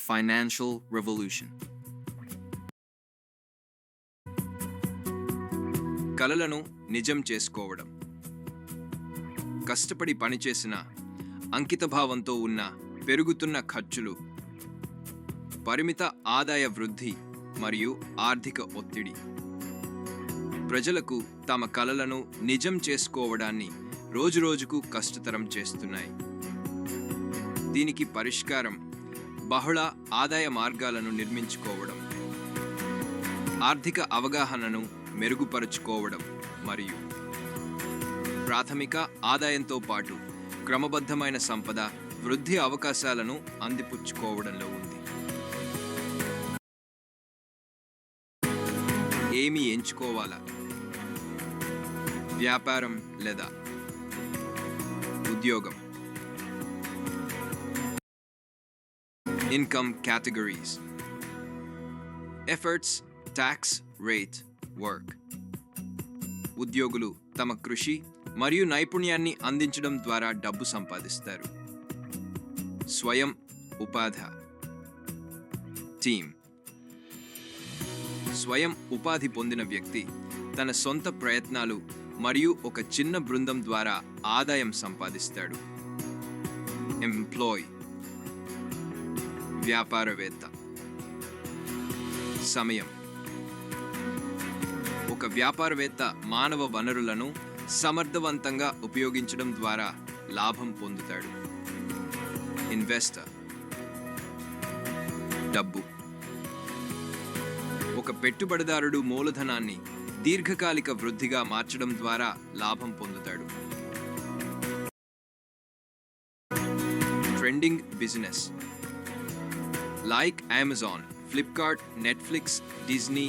financial revolution. కలలను నిజం చేసుకోవడం. కష్టపడి పనిచేసిన అంకితభావంతో ఉన్న పెరుగుతున్న ఖర్చులు, పరిమిత ఆదాయ వృద్ధి మరియు ఆర్థిక ఒత్తిడి ప్రజలకు తమ కలలను నిజం చేసుకోవడాన్ని రోజురోజుకు కష్టతరం చేస్తున్నాయి. దీనికి పరిష్కారం బహుళ ఆదాయ మార్గాలను నిర్మించుకోవడం, ఆర్థిక అవగాహనను మెరుగుపరుచుకోవడం మరియు ప్రాథమిక ఆదాయంతో పాటు క్రమబద్ధమైన సంపద వృద్ధి అవకాశాలను అందిపుచ్చుకోవడంలో ఉంది. ఏమి ఎంచుకోవాలా? వ్యాపారం లేదా ఉద్యోగం? Income categories: efforts, tax rate, work. ఉద్యోగులు తమ కృషి మరియు నైపుణ్యాన్ని అందించడం ద్వారా డబ్బు సంపాదిస్తారు. స్వయం ఉపాధి. టీమ్. స్వయం ఉపాధి పొందిన వ్యక్తి తన సొంత ప్రయత్నాలు మరియు ఒక చిన్న బృందం ద్వారా ఆదాయం సంపాదిస్తాడు. ఎంప్లాయ్. వ్యాపారవేత్త. సమయం. ఒక వ్యాపారవేత్త మానవ వనరులను సమర్థవంతంగా ఉపయోగించడం ద్వారా లాభం పొందుతాడు. ఇన్వెస్టర్. డబ్బు. ఒక పెట్టుబడిదారుడు మూలధనాన్ని దీర్ఘకాలిక వృద్ధిగా మార్చడం ద్వారా లాభం పొందుతాడు. Trending business. Like Amazon, Flipkart, Netflix, Disney,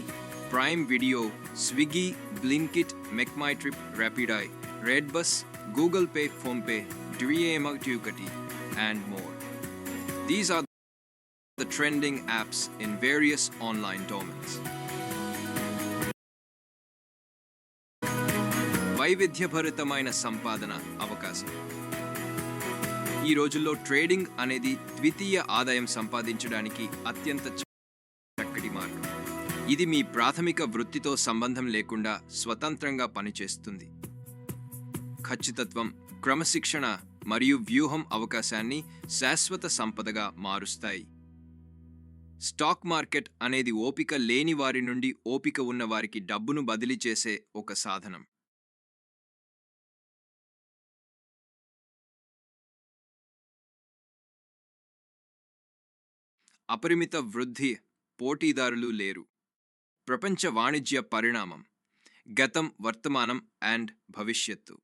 Prime Video, Swiggy, Blinkit, MakeMyTrip, Rapido, Redbus, Google Pay, PhonePe, డ్యూయమటియుకటి, and more. These are the trending apps in various online domains. వైవిధ్యభరితమైన సంపాదన అవకాశం. ఈ రోజుల్లో ట్రేడింగ్ అనేది ద్వితీయ ఆదాయం సంపాదించడానికి అత్యంత చక్కటి మార్గం. ఇది మీ ప్రాథమిక వృత్తితో సంబంధం లేకుండా స్వతంత్రంగా పనిచేస్తుంది. ఖచ్చితత్వం, క్రమశిక్షణ మరియు వ్యూహం అవకాశాన్ని శాశ్వత సంపదగా మారుస్తాయి. స్టాక్ మార్కెట్ అనేది ఓపిక లేని వారి నుండి ఓపిక ఉన్న వారికి డబ్బును బదిలీ చేసే ఒక సాధనం. అపరిమిత వృద్ధి, పోటీదారులు లేరు. ప్రపంచ వాణిజ్య పరిణామం, గతం, వర్తమానం అండ్ భవిష్యత్తు.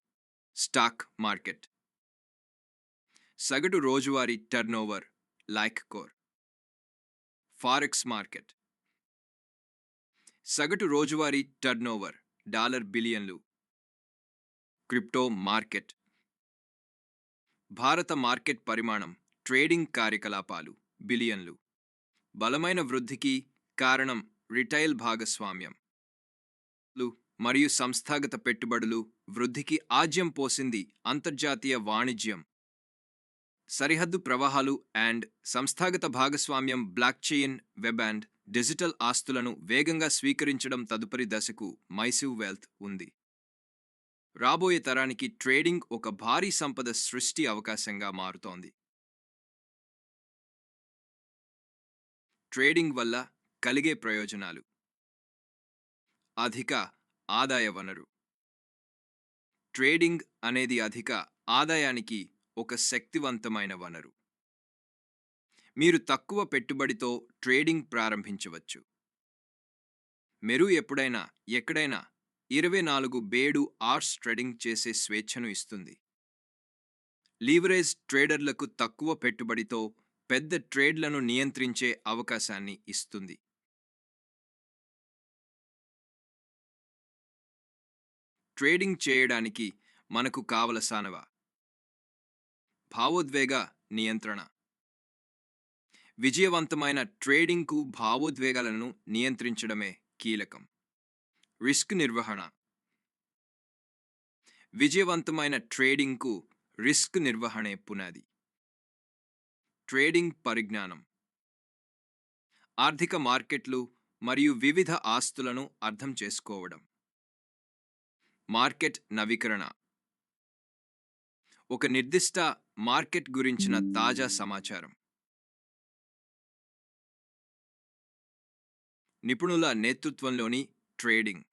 Stock market. సగటు రోజువారీ turnover lakh crore. Forex market. సగటు రోజువారీ టర్నోవర్ $1 బిలియన్లు. Crypto market. భారత మార్కెట్ పరిమాణం, ట్రేడింగ్ కార్యకలాపాలు బిలియన్లు. బలమైన వృద్ధికి కారణం రిటైల్ భాగస్వామ్యం మరియు సంస్థాగత పెట్టుబడులు. వృద్ధికి ఆజ్యం పోసింది అంతర్జాతీయ వాణిజ్యం, సరిహద్దు ప్రవాహాలు అండ్ సంస్థాగత భాగస్వామ్యం. Block chain, web and digital ఆస్తులను వేగంగా స్వీకరించడం తదుపరి దశకు మైసివ్ వెల్త్ ఉంది. రాబోయే తరానికి ట్రేడింగ్ ఒక భారీ సంపద సృష్టి అవకాశంగా మారుతోంది. ట్రేడింగ్ వల్ల కలిగే ప్రయోజనాలు: అధిక ఆదాయ వనరు. ట్రేడింగ్ అనేది అధిక ఆదాయానికి ఒక శక్తివంతమైన వనరు. మీరు తక్కువ పెట్టుబడితో ట్రేడింగ్ ప్రారంభించవచ్చు. మీరు ఎప్పుడైనా ఎక్కడైనా 24/7 అవర్స్ ట్రేడింగ్ చేసే స్వేచ్ఛను ఇస్తుంది. లీవరేజ్ ట్రేడర్లకు తక్కువ పెట్టుబడితో పెద్ద ట్రేడ్లను నియంత్రించే అవకాశాన్ని ఇస్తుంది. ట్రేడింగ్ చేయడానికి మనకు కావలసినవి: భావోద్వేగ నియంత్రణ. విజయవంతమైన ట్రేడింగ్కు భావోద్వేగాలను నియంత్రించడమే కీలకం. రిస్క్ నిర్వహణ. విజయవంతమైన ట్రేడింగ్కు రిస్క్ నిర్వహణే పునాది. ట్రేడింగ్ పరిజ్ఞానం. ఆర్థిక మార్కెట్లు మరియు వివిధ ఆస్తులను అర్థం చేసుకోవడం. మార్కెట్ నవీకరణ ఒక నిర్దిష్ట మార్కెట్ గురించిన తాజా సమాచారం. నిపుణుల నేతృత్వంలోని ట్రేడింగ్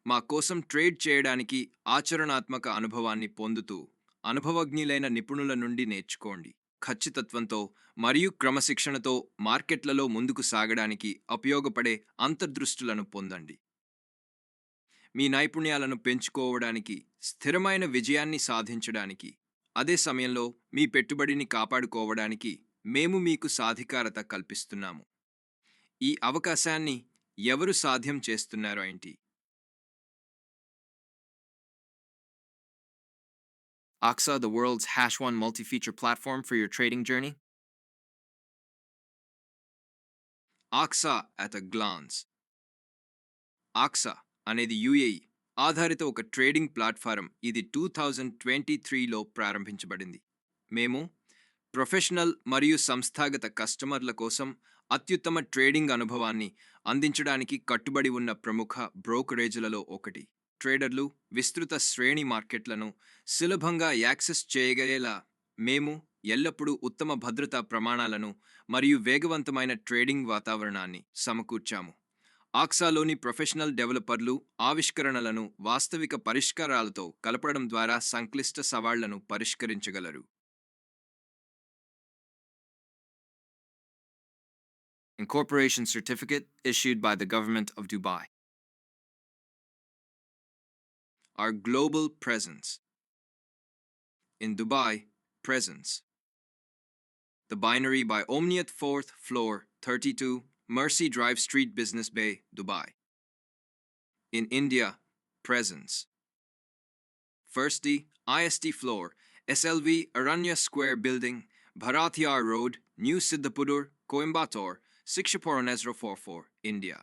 మా కోసం ట్రేడ్ చేయడానికి ఆచరణాత్మక అనుభవాన్ని పొందుతూ అనుభవజ్ఞులైన నిపుణుల నుండి నేర్చుకోండి. ఖచ్చితత్వంతో మరియు క్రమశిక్షణతో మార్కెట్లలో ముందుకు సాగడానికి ఉపయోగపడే అంతర్దృష్టులను పొందండి. మీ నైపుణ్యాలను పెంచుకోవడానికి, స్థిరమైన విజయాన్ని సాధించడానికి, అదే సమయంలో మీ పెట్టుబడిని కాపాడుకోవడానికి మేము మీకు సాధికారత కల్పిస్తున్నాము. ఈ అవకాశాన్ని ఎవరు సాధ్యం చేస్తున్నారో ఏంటి? AXA, the world's Hash 1 multi-feature platform for your trading journey. Axa at a glance. Axa అనేది యుఏఈ ఆధారిత ఒక ట్రేడింగ్ ప్లాట్ఫారం. ఇది 2023లో ప్రారంభించబడింది. మేము ప్రొఫెషనల్ మరియు సంస్థాగత కస్టమర్ల కోసం అత్యుత్తమ ట్రేడింగ్ అనుభవాన్ని అందించడానికి కట్టుబడి ఉన్న ప్రముఖ బ్రోకరేజ్లలో ఒకటి. ట్రేడర్లు విస్తృత శ్రేణి మార్కెట్లను సులభంగా యాక్సెస్ చేయగలిగేలా మేము ఎల్లప్పుడూ ఉత్తమ భద్రతా ప్రమాణాలను మరియు వేగవంతమైన ట్రేడింగ్ వాతావరణాన్ని సమకూర్చాము. ఆక్సాలోని ప్రొఫెషనల్ డెవలపర్లు ఆవిష్కరణలను వాస్తవిక పరిష్కారాలతో కలపడం ద్వారా సంక్లిష్ట సవాళ్లను పరిష్కరించగలరు. Incorporation certificate issued by the government of Dubai. Our global presence. In Dubai, presence. The Binary by Omniat 4th floor 32 Mercy Drive Street Business Bay, Dubai. In India, presence. First D, IST floor, SLV Aranya Square Building, Bharathiyar Road, New Siddhapudur, Coimbatore, 6444, India.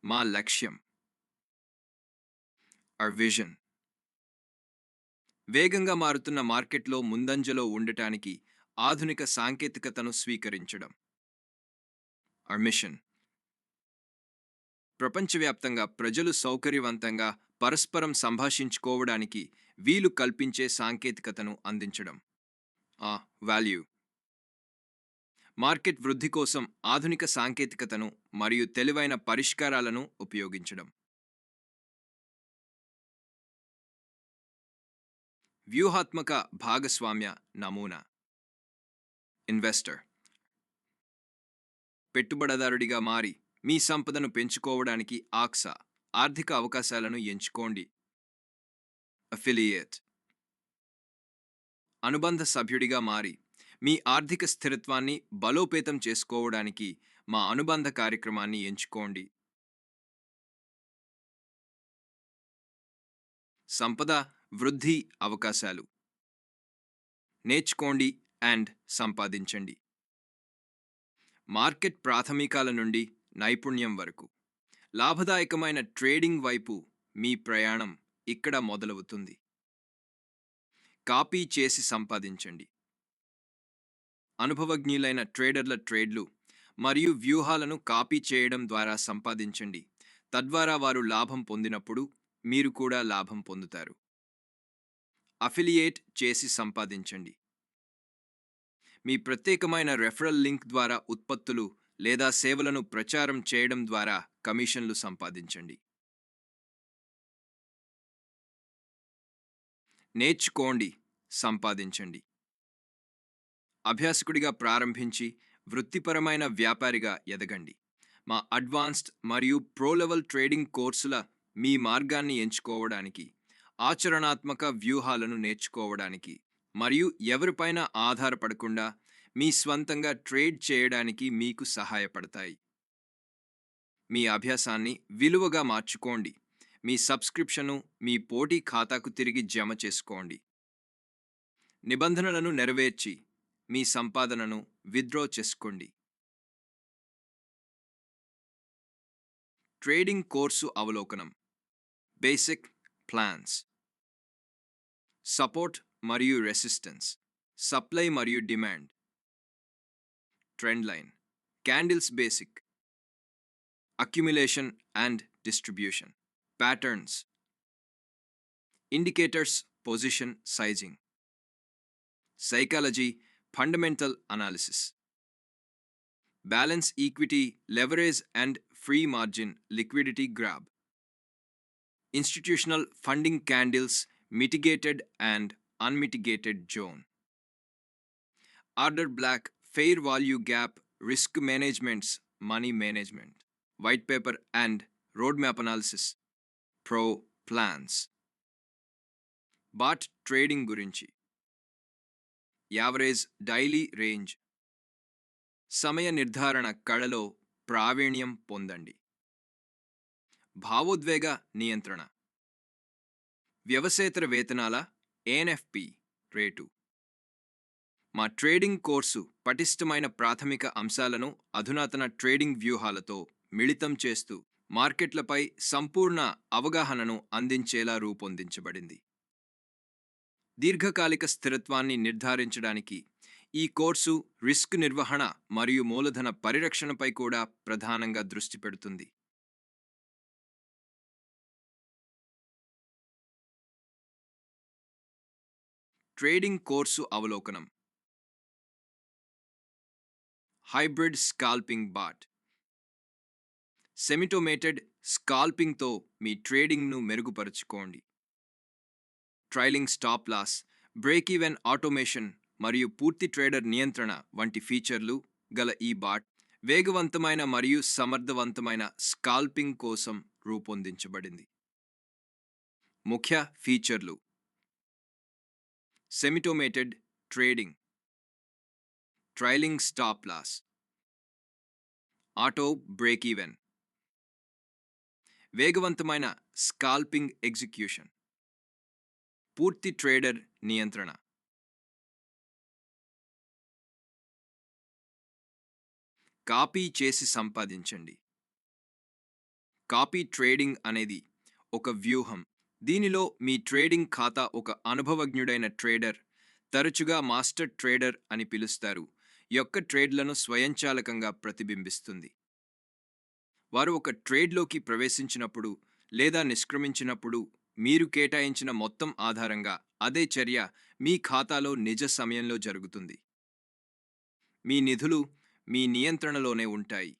మా లక్ష్యం. Our vision. వేగంగా మారుతున్న మార్కెట్లో ముందంజలో ఉండటానికి ఆధునిక సాంకేతికతను స్వీకరించడం. Our mission. ప్రపంచవ్యాప్తంగా ప్రజలు సౌకర్యవంతంగా పరస్పరం సంభాషించుకోవడానికి వీలు కల్పించే సాంకేతికతను అందించడం. వాల్యూ. మార్కెట్ వృద్ధి కోసం ఆధునిక సాంకేతికతను మరియు తెలివైన పరిష్కారాలను ఉపయోగించడం. వ్యూహాత్మక భాగస్వామ్య నమూనా. ఇన్వెస్టర్. పెట్టుబడిదారుడిగా మారి మీ సంపదను పెంచుకోవడానికి ఆక్సా ఆర్థిక అవకాశాలను ఎంచుకోండి. అఫిలియేట్. అనుబంధ సభ్యుడిగా మారి మీ ఆర్థిక స్థిరత్వాన్ని బలోపేతం చేసుకోవడానికి మా అనుబంధ కార్యక్రమాన్ని ఎంచుకోండి. సంపద వృద్ధి అవకాశాలు. నేర్చుకోండి అండ్ సంపాదించండి. మార్కెట్ ప్రాథమికాల నుండి నైపుణ్యం వరకు లాభదాయకమైన ట్రేడింగ్ వైపు మీ ప్రయాణం ఇక్కడ మొదలవుతుంది. కాపీ చేసి సంపాదించండి. అనుభవజ్ఞులైన ట్రేడర్ల ట్రేడ్లు మరియు వ్యూహాలను కాపీ చేయడం ద్వారా సంపాదించండి. తద్వారా వారు లాభం పొందినప్పుడు మీరు కూడా లాభం పొందుతారు. అఫిలియేట్ చేసి సంపాదించండి. మీ ప్రత్యేకమైన రెఫరల్ లింక్ ద్వారా ఉత్పత్తులు లేదా సేవలను ప్రచారం చేయడం ద్వారా కమిషన్లు సంపాదించండి. నేర్చుకోండి, సంపాదించండి. అభ్యాసకుడిగా ప్రారంభించి వృత్తిపరమైన వ్యాపారిగా ఎదగండి. మా అడ్వాన్స్డ్ మరియు ప్రో లెవెల్ ట్రేడింగ్ కోర్సుల మీ మార్గాన్ని ఎంచుకోవడానికి, ఆచరణాత్మక వ్యూహాలను నేర్చుకోవడానికి మరియు ఎవరిపైన ఆధారపడకుండా మీ స్వంతంగా ట్రేడ్ చేయడానికి మీకు సహాయపడతాయి. మీ అభ్యాసాన్ని విలువగా మార్చుకోండి. మీ సబ్స్క్రిప్షను మీ పోటీ ఖాతాకు తిరిగి జమ చేసుకోండి. నిబంధనలను నెరవేర్చి మీ సంపాదనను విత్డ్రా చేసుకోండి. ట్రేడింగ్ కోర్సు అవలోకనం. Basic plans. సపోర్ట్ మరియు రెసిస్టెన్స్. సప్లై మరియు demand. Trend line. Candles basic. Accumulation and distribution. Patterns. Indicators position sizing. Psychology fundamental analysis. Balance equity leverage and free margin liquidity grab. Institutional funding candles mitigated and unmitigated zone. Order black fair value gap risk management's money management. White paper and roadmap analysis. Pro plans. Bot trading గురించి. Average daily range. సమయ నిర్ధారణ కళలో ప్రావీణ్యం పొందండి. భావోద్వేగ నియంత్రణ. వ్యవసేతర వేతనాల ఎన్ఎఫ్పి rate. మా ట్రేడింగ్ కోర్సు పటిష్టమైన ప్రాథమిక అంశాలను అధునాతన ట్రేడింగ్ వ్యూహాలతో మిళితం చేస్తూ మార్కెట్లపై సంపూర్ణ అవగాహనను అందించేలా రూపొందించబడింది. దీర్ఘకాలిక స్థిరత్వాన్ని నిర్ధారించడానికి ఈ కోర్సు రిస్క్ నిర్వహణ మరియు మూలధన పరిరక్షణపై కూడా ప్రధానంగా దృష్టి పెడుతుంది. ట్రేడింగ్ కోర్సు అవలోకనం. Hybrid scalping bot. సెమిటోమేటెడ్ స్కాల్పింగ్తో మీ ట్రేడింగ్ను మెరుగుపరుచుకోండి. Trailing stop loss, break even automation మరియు పూర్తి ట్రేడర్ నియంత్రణ వంటి ఫీచర్లు గల ఈ బాట్ వేగవంతమైన మరియు సమర్థవంతమైన స్కాల్పింగ్ కోసం రూపొందించబడింది. ముఖ్య ఫీచర్లు. Semiautomated trading, trailing stop loss, auto break even, వేగవంతమైన స్కాల్పింగ్ ఎగ్జిక్యూషన్, పూర్తి ట్రేడర్ నియంత్రణ. కాపీ చేసి సంపాదించండి. కాపీ ట్రేడింగ్ అనేది ఒక వ్యూహం. దీనిలో మీ ట్రేడింగ్ ఖాతా ఒక అనుభవజ్ఞుడైన ట్రేడర్, తరచుగా మాస్టర్ ట్రేడర్ అని పిలుస్తారు, యొక్క ట్రేడ్లను స్వయంచాలకంగా ప్రతిబింబిస్తుంది. వారు ఒక ట్రేడ్లోకి ప్రవేశించినప్పుడు లేదా నిష్క్రమించినప్పుడు మీరు కేటాయించిన మొత్తం ఆధారంగా అదే చర్య మీ ఖాతాలో నిజ సమయంలో జరుగుతుంది. మీ నిధులు మీ నియంత్రణలోనే ఉంటాయి.